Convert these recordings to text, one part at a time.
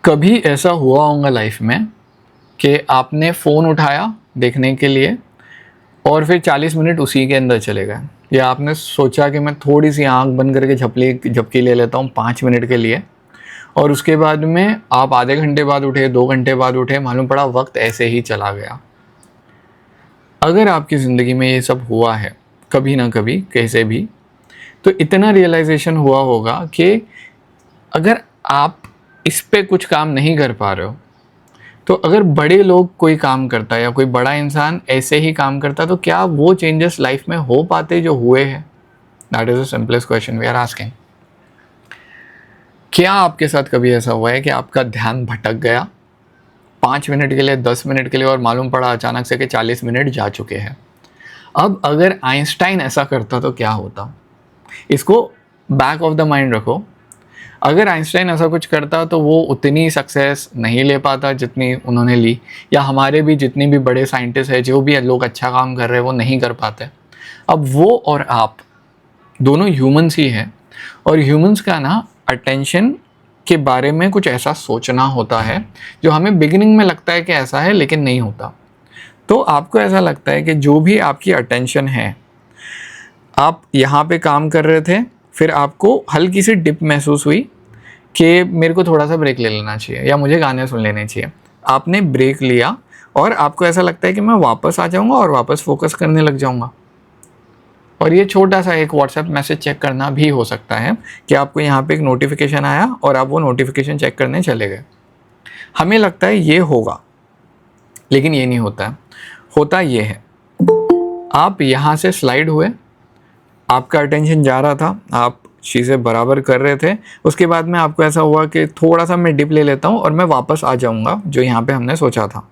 कभी ऐसा हुआ होगा लाइफ में कि आपने फ़ोन उठाया देखने के लिए और फिर 40 मिनट उसी के अंदर चले गए, या आपने सोचा कि मैं थोड़ी सी आंख बंद करके झपकी ले लेता हूँ 5 मिनट के लिए, और उसके बाद में आप आधे घंटे बाद उठे, 2 घंटे बाद उठे, मालूम पड़ा वक्त ऐसे ही चला गया। अगर आपकी ज़िंदगी में ये सब हुआ है कभी ना कभी कैसे भी, तो इतना रियलाइजेशन हुआ होगा कि अगर आप इस पे कुछ काम नहीं कर पा रहे हो, तो अगर बड़े लोग कोई काम करता है या कोई बड़ा इंसान ऐसे ही काम करता, तो क्या वो चेंजेस लाइफ में हो पाते जो हुए हैं? That is the simplest question we are asking. क्या आपके साथ कभी ऐसा हुआ है कि आपका ध्यान भटक गया 5 मिनट के लिए, 10 मिनट के लिए, और मालूम पड़ा अचानक से कि 40 मिनट जा चुके हैं? अब अगर आइंस्टाइन ऐसा करता तो क्या होता? इसको बैक ऑफ द माइंड रखो। अगर आइंस्टाइन ऐसा कुछ करता तो वो उतनी सक्सेस नहीं ले पाता जितनी उन्होंने ली, या हमारे भी जितने भी बड़े साइंटिस्ट हैं, जो भी लोग अच्छा काम कर रहे हैं, वो नहीं कर पाते। अब वो और आप दोनों ह्यूमंस ही हैं, और ह्यूमंस का ना अटेंशन के बारे में कुछ ऐसा सोचना होता है जो हमें बिगिनिंग में लगता है कि ऐसा है, लेकिन नहीं होता। तो आपको ऐसा लगता है कि जो भी आपकी अटेंशन है, आप यहाँ पे काम कर रहे थे, फिर आपको हल्की सी डिप महसूस हुई कि मेरे को थोड़ा सा ब्रेक ले लेना चाहिए या मुझे गाने सुन लेने चाहिए। आपने ब्रेक लिया और आपको ऐसा लगता है कि मैं वापस आ जाऊँगा और वापस फोकस करने लग जाऊँगा। और ये छोटा सा एक व्हाट्सएप मैसेज चेक करना भी हो सकता है कि आपको यहाँ पे एक नोटिफिकेशन आया और आप वो नोटिफिकेशन चेक करने चले गए। हमें लगता है ये होगा, लेकिन ये नहीं होता है। होता ये है, आप यहाँ से स्लाइड हुए, आपका अटेंशन जा रहा था, आप चीज़ें बराबर कर रहे थे, उसके बाद में आपको ऐसा हुआ कि थोड़ा सा मैं डिप ले लेता हूँ और मैं वापस आ जाऊँगा जो यहाँ पे हमने सोचा था,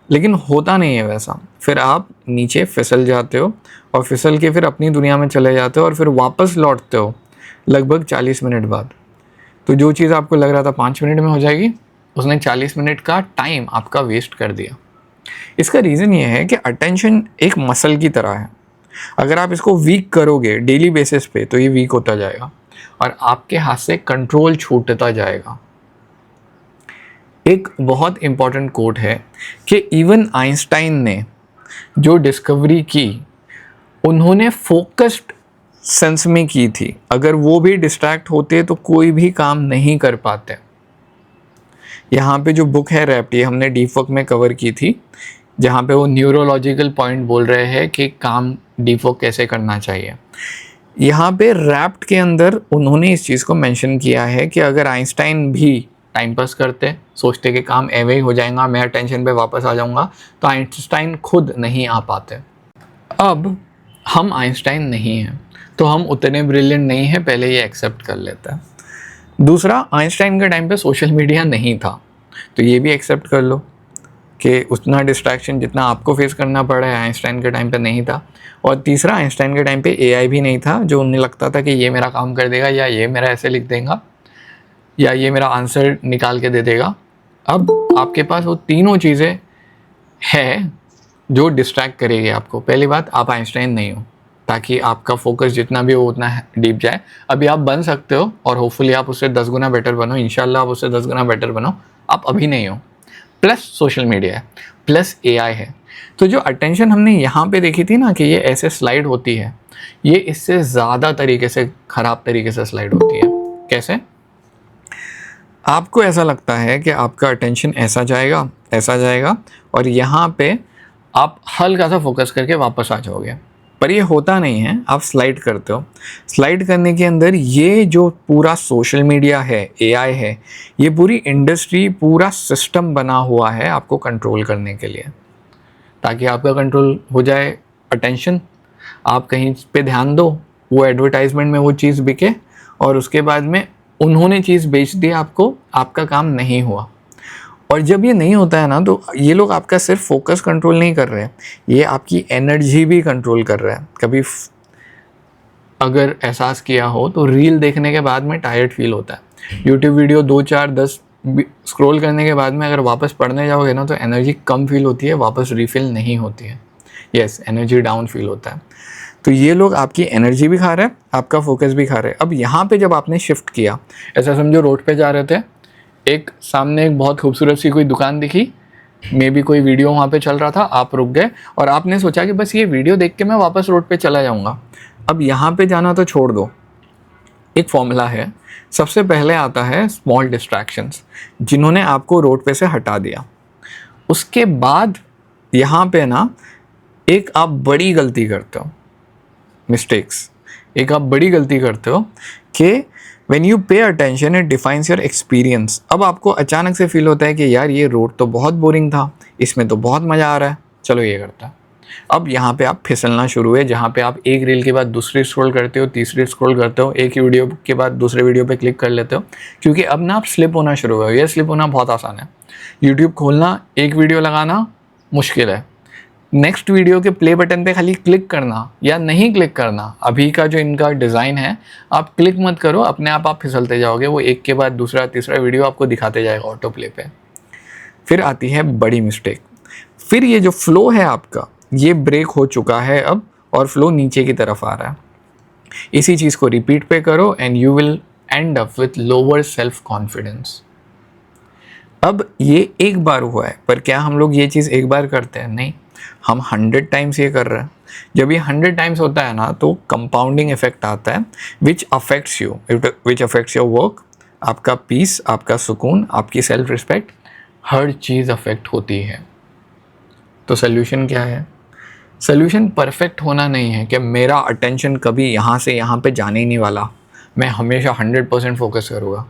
लेकिन होता नहीं है वैसा। फिर आप नीचे फिसल जाते हो और फिसल के फिर अपनी दुनिया में चले जाते हो और फिर वापस लौटते हो लगभग 40 मिनट बाद। तो जो चीज़ आपको लग रहा था 5 मिनट में हो जाएगी, उसने 40 मिनट का टाइम आपका वेस्ट कर दिया। इसका रीज़न ये है कि अटेंशन एक मसल की तरह है। अगर आप इसको वीक करोगे डेली बेसिस पे, तो ये वीक होता जाएगा और आपके हाथ से कंट्रोल छूटता जाएगा। एक बहुत इम्पॉर्टेंट कोट है कि इवन आइंस्टाइन ने जो डिस्कवरी की, उन्होंने फोकस्ड सेंस में की थी। अगर वो भी डिस्ट्रैक्ट होते तो कोई भी काम नहीं कर पाते। यहाँ पे जो बुक है रैप्ट, ये हमने डीप वर्क में कवर की थी, जहाँ पे वो न्यूरोलॉजिकल पॉइंट बोल रहे हैं कि काम डीप वर्क कैसे करना चाहिए। यहाँ पे रैप्ट के अंदर उन्होंने इस चीज़ को मेंशन किया है कि अगर आइंस्टाइन भी टाइम पास करते, सोचते कि काम एवे ही हो जाएगा, मैं अटेंशन पे वापस आ जाऊँगा, तो आइंस्टाइन खुद नहीं आ पाते। अब हम आइंस्टाइन नहीं हैं, तो हम उतने ब्रिलियंट नहीं हैं, पहले ये एक्सेप्ट कर लेते हैं। दूसरा, आइंस्टाइन के टाइम पे सोशल मीडिया नहीं था, तो ये भी एक्सेप्ट कर लो कि उतना डिस्ट्रैक्शन जितना आपको फेस करना पड़ा है आइंस्टाइन के टाइम पे नहीं था। और तीसरा, आइंस्टाइन के टाइम पे एआई भी नहीं था जो उन्हें लगता था कि ये मेरा काम कर देगा, या ये मेरा ऐसे लिख देगा, या ये मेरा आंसर निकाल के दे देगा। अब आपके पास वो तीनों चीज़ें हैं जो डिस्ट्रैक्ट करेगी आपको। पहली बात, आप आइंस्टाइन नहीं हो, ताकि आपका फोकस जितना भी हो उतना डीप जाए। अभी आप बन सकते हो और होपफुली आप उससे 10 गुना बेटर बनो, इंशाल्लाह आप उससे 10 गुना बेटर बनो। आप अभी नहीं हो। प्लस सोशल मीडिया है, प्लस एआई है। तो जो अटेंशन हमने यहाँ पे देखी थी ना कि ये ऐसे स्लाइड होती है, ये इससे ज़्यादा तरीके से, ख़राब तरीके से स्लाइड होती है। कैसे? आपको ऐसा लगता है कि आपका अटेंशन ऐसा जाएगा और यहाँ पे आप हल्का सा फोकस करके वापस आ जाओगे, पर ये होता नहीं है। आप स्लाइड करते हो। स्लाइड करने के अंदर ये जो पूरा सोशल मीडिया है, एआई है, ये पूरी इंडस्ट्री, पूरा सिस्टम बना हुआ है आपको कंट्रोल करने के लिए, ताकि आपका कंट्रोल हो जाए अटेंशन। आप कहीं पे ध्यान दो, वो एडवर्टाइजमेंट में वो चीज़ बिके और उसके बाद में उन्होंने चीज़ बेच दी आपको, आपका काम नहीं हुआ। और जब ये नहीं होता है ना, तो ये लोग आपका सिर्फ फोकस कंट्रोल नहीं कर रहे हैं, ये आपकी एनर्जी भी कंट्रोल कर रहे हैं। कभी अगर एहसास किया हो तो रील देखने के बाद में टायर्ड फील होता है। यूट्यूब वीडियो 2 4 10 स्क्रॉल करने के बाद में अगर वापस पढ़ने जाओगे ना, तो एनर्जी कम फील होती है, वापस रिफिल नहीं होती है। यस, एनर्जी डाउन फील होता है। तो ये लोग आपकी एनर्जी भी खा रहे हैं, आपका फोकस भी खा रहे हैं। अब यहाँ पे जब आपने शिफ्ट किया, ऐसा समझो रोड पे जा रहे थे, एक सामने एक बहुत खूबसूरत सी कोई दुकान दिखी, मे बी कोई वीडियो वहाँ पे चल रहा था, आप रुक गए और आपने सोचा कि बस ये वीडियो देख के मैं वापस रोड पे चला जाऊँगा। अब यहाँ पे जाना तो छोड़ दो, एक फॉर्मूला है, सबसे पहले आता है स्मॉल डिस्ट्रैक्शंस, जिन्होंने आपको रोड पे से हटा दिया। उसके बाद यहाँ पे ना एक आप बड़ी गलती करते हो, मिस्टेक्स, एक आप बड़ी गलती करते हो कि when you pay attention it defines your experience. अब आपको अचानक से फील होता है कि यार ये रोड तो बहुत बोरिंग था, इसमें तो बहुत मज़ा आ रहा है, चलो ये करता है। अब यहाँ पे आप फिसलना शुरू हुए, जहाँ पे आप एक रील के बाद दूसरी स्क्रॉल करते हो, तीसरी स्क्रॉल करते हो, एक ही वीडियो के बाद दूसरे वीडियो पे क्लिक कर लेते हो, क्योंकि अब ना आप स्लिप होना शुरू हो गए। ये स्लिप होना बहुत आसान है, यूट्यूब खोलना, एक वीडियो लगाना मुश्किल है, नेक्स्ट वीडियो के प्ले बटन पे खाली क्लिक करना या नहीं क्लिक करना, अभी का जो इनका डिज़ाइन है, आप क्लिक मत करो, अपने आप फिसलते जाओगे, वो एक के बाद दूसरा तीसरा वीडियो आपको दिखाते जाएगा ऑटो प्ले पे। फिर आती है बड़ी मिस्टेक, फिर ये जो फ्लो है आपका ये ब्रेक हो चुका है अब और फ्लो नीचे की तरफ आ रहा है। इसी चीज़ को रिपीट पे करो and you will and up with lower self confidence. अब ये एक बार हुआ है, पर क्या हम लोग ये चीज़ एक बार करते हैं? नहीं, हम 100 टाइम्स ये कर रहे हैं। जब ये 100 टाइम्स होता है ना तो कंपाउंडिंग इफेक्ट आता है which affects you, which affects your work, आपका पीस, आपका सुकून, आपकी सेल्फ रिस्पेक्ट, हर चीज़ अफेक्ट होती है। तो सोल्यूशन क्या है? सोल्यूशन परफेक्ट होना नहीं है कि मेरा अटेंशन कभी यहाँ से यहाँ पे जाने ही नहीं वाला, मैं हमेशा 100% फोकस करूँगा।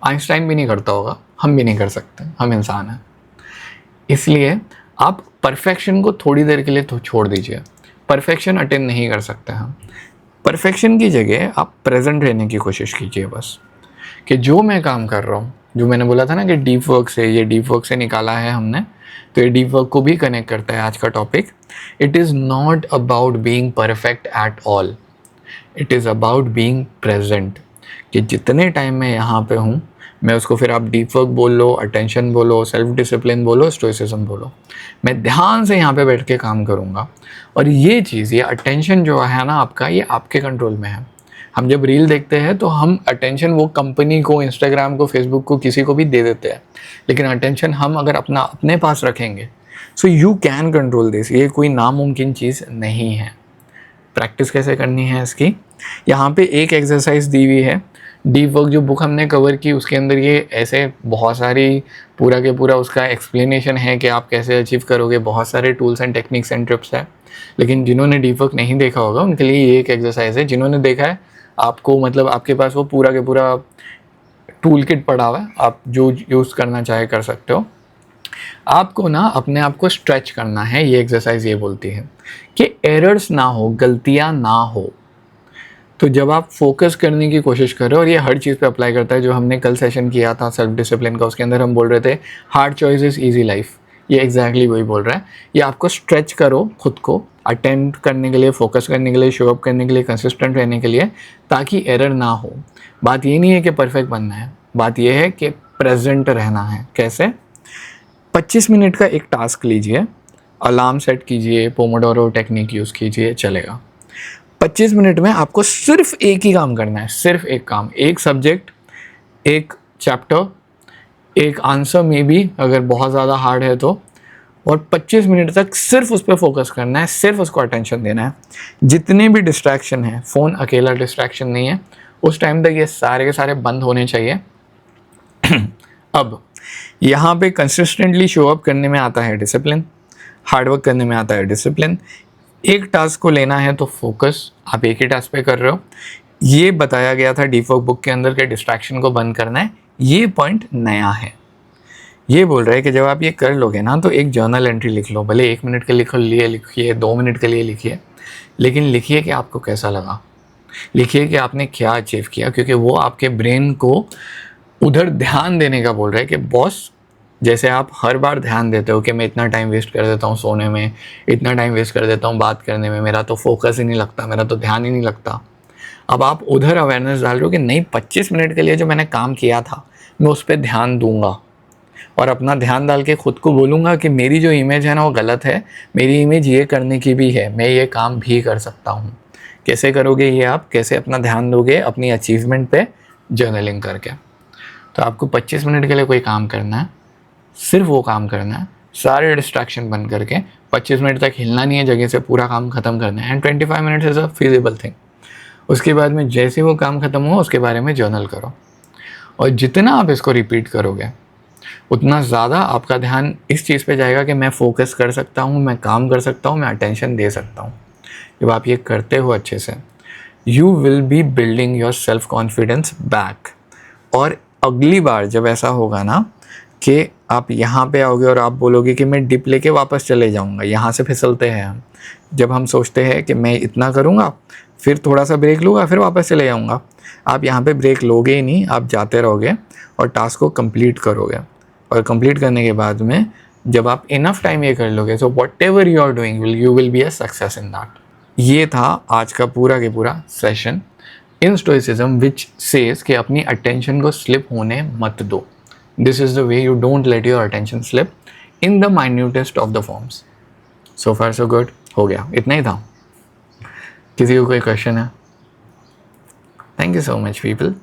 आइंस्टाइन भी नहीं करता होगा, हम भी नहीं कर सकते, हम इंसान हैं। इसलिए आप परफेक्शन को थोड़ी देर के लिए तो छोड़ दीजिए, परफेक्शन अटेन नहीं कर सकते हम। परफेक्शन की जगह आप प्रेजेंट रहने की कोशिश कीजिए बस, कि जो मैं काम कर रहा हूँ, जो मैंने बोला था ना कि डीप वर्क से, ये डीप वर्क से निकाला है हमने, तो ये डीप वर्क को भी कनेक्ट करता है आज का topic. It is not about being perfect at all, it is about being present, कि जितने टाइम मैं यहाँ पे हूँ, मैं उसको, फिर आप डीप वर्क बोल लो, अटेंशन बोलो, सेल्फ डिसिप्लिन बोलो, स्टोइसिज्म बोलो, मैं ध्यान से यहाँ पे बैठ के काम करूँगा। और ये चीज़, ये अटेंशन जो है ना आपका, ये आपके कंट्रोल में है। हम जब रील देखते हैं तो हम अटेंशन वो कंपनी को, इंस्टाग्राम को, फेसबुक को, किसी को भी दे देते हैं, लेकिन अटेंशन हम अगर अपने पास रखेंगे, so you can control this. ये कोई नामुमकिन चीज़ नहीं है। प्रैक्टिस कैसे करनी है इसकी, यहाँ पे एक एक्सरसाइज दी हुई है। डीप वर्क जो बुक हमने कवर की उसके अंदर ये ऐसे बहुत सारी पूरा के पूरा उसका एक्सप्लेनेशन है कि आप कैसे अचीव करोगे, बहुत सारे tools and techniques and trips है। लेकिन जिन्होंने डीप वर्क नहीं देखा होगा उनके लिए ये एक एक्सरसाइज है, जिन्होंने देखा है आपको, मतलब आपके पास वो पूरा के पूरा टूल किट पड़ा हुआ है, आप जो यूज़ करना चाहे कर सकते हो। आपको ना अपने आप को स्ट्रेच करना है। ये एक्सरसाइज ये बोलती है कि एरर्स ना हो, गलतियाँ ना हो। तो जब आप फोकस करने की कोशिश कर रहे हो, और ये हर चीज़ पे अप्लाई करता है, जो हमने कल सेशन किया था सेल्फ डिसिप्लिन का, उसके अंदर हम बोल रहे थे hard choice is easy life, ये एग्जैक्टली वही बोल रहा है। ये आपको स्ट्रेच करो खुद को, अटेंड करने के लिए, फोकस करने के लिए, शो अप करने के लिए, कंसिस्टेंट रहने के लिए, ताकि एरर ना हो। बात ये नहीं है कि परफेक्ट बनना है, बात ये है कि प्रेजेंट रहना है। कैसे? 25 मिनट का एक टास्क लीजिए, अलार्म सेट कीजिए, पोमोडोरो टेक्निक यूज़ कीजिए, चलेगा। 25 मिनट में आपको सिर्फ एक ही काम करना है, सिर्फ एक काम, एक सब्जेक्ट, एक चैप्टर, एक आंसर में भी अगर बहुत ज़्यादा हार्ड है तो, और 25 मिनट तक सिर्फ उस पर फोकस करना है, सिर्फ उसको अटेंशन देना है। जितने भी डिस्ट्रैक्शन है, फ़ोन अकेला डिस्ट्रैक्शन नहीं है, उस टाइम तक ये सारे के सारे बंद होने चाहिए। अब यहाँ पे कंसिस्टेंटली शो अप करने में आता है डिसिप्लिन, हार्डवर्क करने में आता है डिसिप्लिन। एक टास्क को लेना है तो फोकस, आप एक ही टास्क पे कर रहे हो। ये बताया गया था डीप वर्क बुक के अंदर के डिस्ट्रैक्शन को बंद करना है, ये पॉइंट नया है। ये बोल रहा है कि जब आप ये कर लोगे ना तो एक जर्नल एंट्री लिख लो, भले 1 मिनट के लिए लिखिए, 2 मिनट के लिए लिखिए, लेकिन लिखिए कि आपको कैसा लगा, लिखिए कि आपने क्या अचीव किया, क्योंकि वो आपके ब्रेन को उधर ध्यान देने का बोल रहा है। कि बॉस, जैसे आप हर बार ध्यान देते हो कि मैं इतना टाइम वेस्ट कर देता हूँ सोने में, इतना टाइम वेस्ट कर देता हूँ बात करने में, मेरा तो फोकस ही नहीं लगता, मेरा तो ध्यान ही नहीं लगता। अब आप उधर अवेयरनेस डाल रहे हो कि नहीं, 25 मिनट के लिए जो मैंने काम किया था मैं उस पर ध्यान दूंगा, और अपना ध्यान डाल के खुद को बोलूँगा कि मेरी जो इमेज है ना वो गलत है, मेरी इमेज ये करने की भी है, मैं ये काम भी कर सकता हूँ। कैसे करोगे ये? आप कैसे अपना ध्यान दोगे? अपनी अचीवमेंट पे जर्नलिंग करके। तो आपको 25 मिनट के लिए कोई काम करना है, सिर्फ वो काम करना है, सारे डिस्ट्रैक्शन बंद करके 25 मिनट तक हिलना नहीं है जगह से, पूरा काम ख़त्म करना है। And 25 minutes is a feasible thing. उसके बाद में जैसे वो काम ख़त्म हो उसके बारे में जर्नल करो, और जितना आप इसको रिपीट करोगे उतना ज़्यादा आपका ध्यान इस चीज़ पे जाएगा कि मैं फोकस कर सकता हूँ, मैं काम कर सकता हूँ, मैं अटेंशन दे सकता हूँ। जब आप ये करते हो अच्छे से, you will B building your self confidence back. और अगली बार जब ऐसा होगा ना कि आप यहाँ पे आओगे और आप बोलोगे कि मैं डिप लेके वापस चले जाऊँगा, यहाँ से फिसलते हैं हम। जब हम सोचते हैं कि मैं इतना करूँगा, फिर थोड़ा सा ब्रेक लूँगा, फिर वापस चले जाऊँगा, आप यहाँ पे ब्रेक लोगे ही नहीं, आप जाते रहोगे और टास्क को कंप्लीट करोगे। और कंप्लीट करने के बाद में जब आप इनफ टाइम ये कर लोगे, so whatever you are doing you will be a success in that. ये था आज का पूरा के पूरा session in stoicism which says कि अपनी अटेंशन को स्लिप होने मत दो। This is the way you don't let your attention slip in the minutest of the forms. So far so good, हो गया, इतना ही था। किसी को कोई क्वेश्चन है? Thank you so much people.